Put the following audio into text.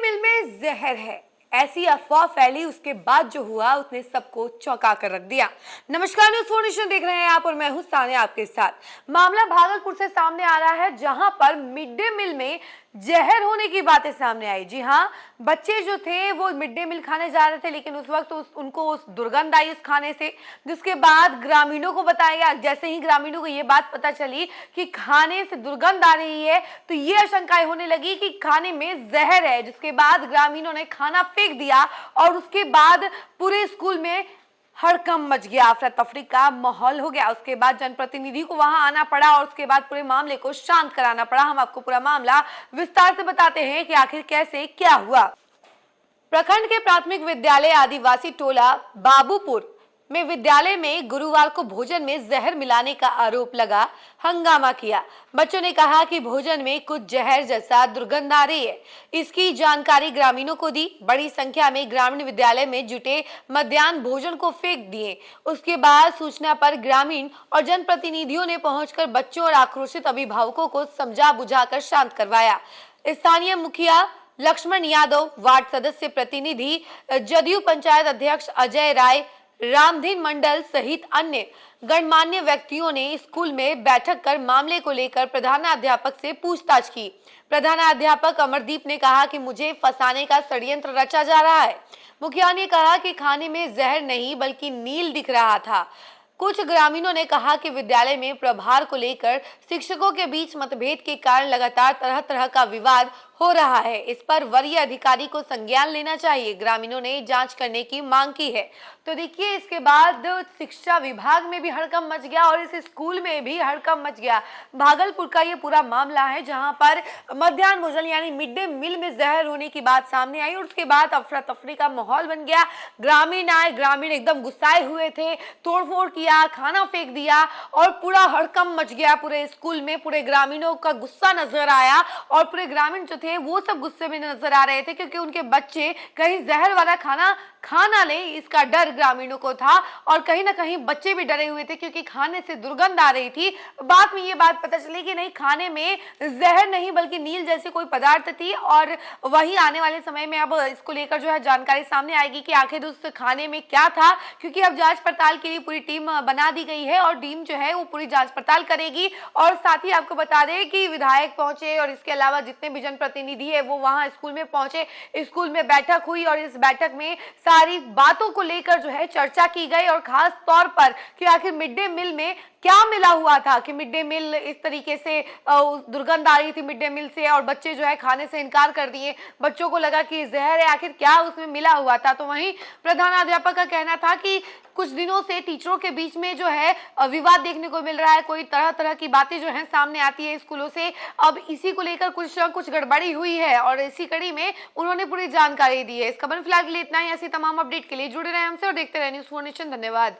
मिल में जहर है, ऐसी अफवाह फैली। उसके बाद जो हुआ उसने सबको चौंका कर रख दिया। नमस्कार, न्यूज़ 4 नेशन देख रहे हैं आप और मैं हूं सानिया आपके साथ। मामला भागलपुर से सामने आ रहा है, जहां पर मिड डे मील में जहर होने की बातें सामने आई। जी हां, बच्चे जो थे वो मिड डे मील खाने जा रहे थे, लेकिन उस वक्त उनको उस दुर्गंध आई उस खाने से, जिसके बाद ग्रामीणों को बताया गया। जैसे ही ग्रामीणों को ये बात पता चली कि खाने से दुर्गंध आ रही है, तो ये आशंकाएं होने लगी कि खाने में जहर है। जिसके बाद ग्रामीणों ने खाना फेंक दिया और उसके बाद पूरे स्कूल में हड़कंप मच गया, अफरा तफरी का माहौल हो गया। उसके बाद जनप्रतिनिधि को वहां आना पड़ा और उसके बाद पूरे मामले को शांत कराना पड़ा। हम आपको पूरा मामला विस्तार से बताते हैं कि आखिर कैसे क्या हुआ। प्रखंड के प्राथमिक विद्यालय आदिवासी टोला बाबूपुर में विद्यालय में गुरुवार को भोजन में जहर मिलाने का आरोप लगा। हंगामा किया। बच्चों ने कहा कि भोजन में कुछ जहर जैसा दुर्गंध आ रही है। इसकी जानकारी ग्रामीणों को दी। बड़ी संख्या में ग्रामीण विद्यालय में जुटे मध्याह्न भोजन को फेंक दिए। उसके बाद सूचना पर ग्रामीण और जनप्रतिनिधियों ने पहुंचकर बच्चों और आक्रोशित अभिभावकों को समझा बुझाकर शांत करवाया। स्थानीय मुखिया लक्ष्मण यादव, वार्ड सदस्य प्रतिनिधि, जदयू पंचायत अध्यक्ष अजय राय, रामधीन मंडल सहित अन्य गणमान्य व्यक्तियों ने स्कूल में बैठक कर मामले को लेकर प्रधानाध्यापक से पूछताछ की। प्रधानाध्यापक अमरदीप ने कहा कि मुझे फंसाने का षड्यंत्र रचा जा रहा है। मुखिया ने कहा कि खाने में जहर नहीं बल्कि नील दिख रहा था। कुछ ग्रामीणों ने कहा कि विद्यालय में प्रभार को लेकर शिक्षकों के बीच मतभेद के कारण लगातार तरह तरह का विवाद हो रहा है। इस पर वरीय अधिकारी को संज्ञान लेना चाहिए। ग्रामीणों ने जांच करने की मांग की है। तो देखिए, इसके बाद शिक्षा विभाग में भी हड़कंप मच गया और इस स्कूल में भी हड़कंप मच गया। भागलपुर का ये पूरा मामला है, जहां पर मध्याह्न भोजन यानी मिड डे मील में जहर होने की बात सामने आई और उसके बाद अफरा तफरी का माहौल बन गया। ग्रामीण आए, ग्रामीण एकदम गुस्साए हुए थे, तोड़फोड़ किया, खाना फेंक दिया और पूरा हड़कंप मच गया पूरे स्कूल में। पूरे ग्रामीणों का गुस्सा नजर आया और पूरे ग्रामीण जो थे वो सब गुस्से में नजर आ रहे थे, क्योंकि उनके बच्चे कहीं जहर वाला खाना खा ना ले, इसका डर ग्रामीणों को था। और कहीं ना कहीं बच्चे भी डरे हुए थे, क्योंकि खाने से दुर्गंध आ रही थी। बाद में ये बात पता चली कि नहीं, खाने में जहर नहीं बल्कि नील जैसी कोई पदार्थ थी। और वही आने वाले समय में अब इसको लेकर जो है जानकारी सामने आएगी कि आखिर उस खाने में क्या था, क्योंकि अब जांच पड़ताल के लिए पूरी टीम बना दी गई है और टीम जो है वो पूरी जांच पड़ताल करेगी। और साथ ही आपको बता दें कि विधायक पहुंचे और इसके अलावा जितने भी जनप्रतिनिधि है वो वहां स्कूल में पहुंचे। स्कूल में बैठक हुई और इस बैठक में सारी बातों को लेकर जो है चर्चा की गई और खास तौर पर कि आखिर मिड डे मील में क्या मिला हुआ था, कि मिड डे मील इस तरीके से दुर्गंध आ रही थी मिड डे मील से और बच्चे जो है खाने से इनकार कर दिए। बच्चों को लगा कि जहर है, आखिर क्या उसमें मिला हुआ था। तो वहीं प्रधानाध्यापक का कहना था कि कुछ दिनों से टीचरों के बीच में जो है विवाद देखने को मिल रहा है, कोई तरह तरह की बातें जो है सामने आती है स्कूलों से। अब इसी को लेकर कुछ गड़बड़ी हुई है और इसी कड़ी में उन्होंने पूरी जानकारी दी है। इस खबर में फिलहाल के लिए इतना ही। ऐसी तमाम अपडेट के लिए जुड़े रहे हमसे और देखते रहे न्यूज़ 4 नेशन। धन्यवाद।